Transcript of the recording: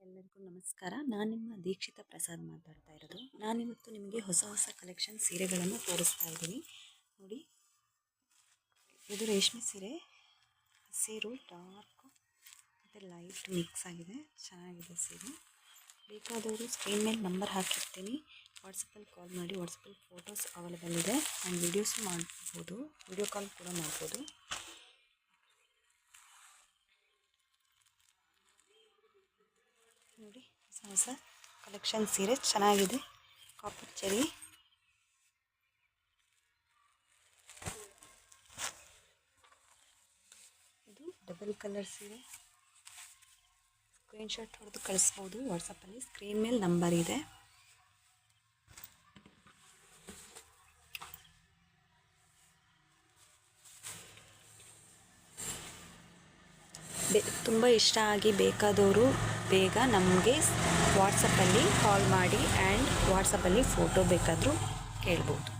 ಎಲ್ಲರಿಗೂ ನಮಸ್ಕಾರ. ನಾನು ನಿಮ್ಮ ದೀಕ್ಷಿತ ಪ್ರಸಾದ್ ಮಾತಾಡ್ತಾ ಇರೋದು. ನಾನಿವತ್ತು ನಿಮಗೆ ಹೊಸ ಕಲೆಕ್ಷನ್ ಸೀರೆಗಳನ್ನು ತೋರಿಸ್ತಾ ಇದ್ದೀನಿ. ನೋಡಿ, ಇದು ರೇಷ್ಮೆ ಸೀರೆ. ಹಸಿರು, ಡಾರ್ಕ್ ಮತ್ತು ಲೈಟ್ ಮಿಕ್ಸ್ ಆಗಿದೆ. ಚೆನ್ನಾಗಿದೆ ಸೀರೆ. ಬೇಕಾದವರು ಸ್ಕ್ರೀನ್ ಮೇಲೆ ನಂಬರ್ ಹಾಕಿರ್ತೀನಿ, ವಾಟ್ಸಪ್ಪಲ್ಲಿ ಕಾಲ್ ಮಾಡಿ. ವಾಟ್ಸಪ್ಪಲ್ಲಿ ಫೋಟೋಸ್ ಅವೈಲೇಬಲ್ ಇದೆ ಆ್ಯಂಡ್ ವೀಡಿಯೋಸು ಮಾಡ್ಬೋದು, ವಿಡಿಯೋ ಕಾಲ್ ಕೂಡ ಮಾಡ್ಬೋದು. ನೋಡಿ, ಹೊಸ ಕಲೆಕ್ಷನ್ ಸೀರೆ ಚೆನ್ನಾಗಿದೆ. ಕಾಪರ್ ಚೆರಿ, ಇದು ಡಬಲ್ ಕಲರ್ ಸೀರೆ. ಸ್ಕ್ರೀನ್ಶಾಟ್ ಹೊಡೆದು ಕಳಿಸ್ಬೋದು ವಾಟ್ಸಪ್ಪಲ್ಲಿ. ಸ್ಕ್ರೀನ್ ಮೇಲೆ ನಂಬರ್ ಇದೆ. ತುಂಬ ಇಷ್ಟ ಆಗಿ ಬೇಕಾದವರು ಬೇಗ ನಮಗೆ ವಾಟ್ಸಪ್ಪಲ್ಲಿ ಕಾಲ್ ಮಾಡಿ ಆ್ಯಂಡ್ ವಾಟ್ಸಪ್ಪಲ್ಲಿ ಫೋಟೋ ಬೇಕಾದರೂ ಕೇಳ್ಬೋದು.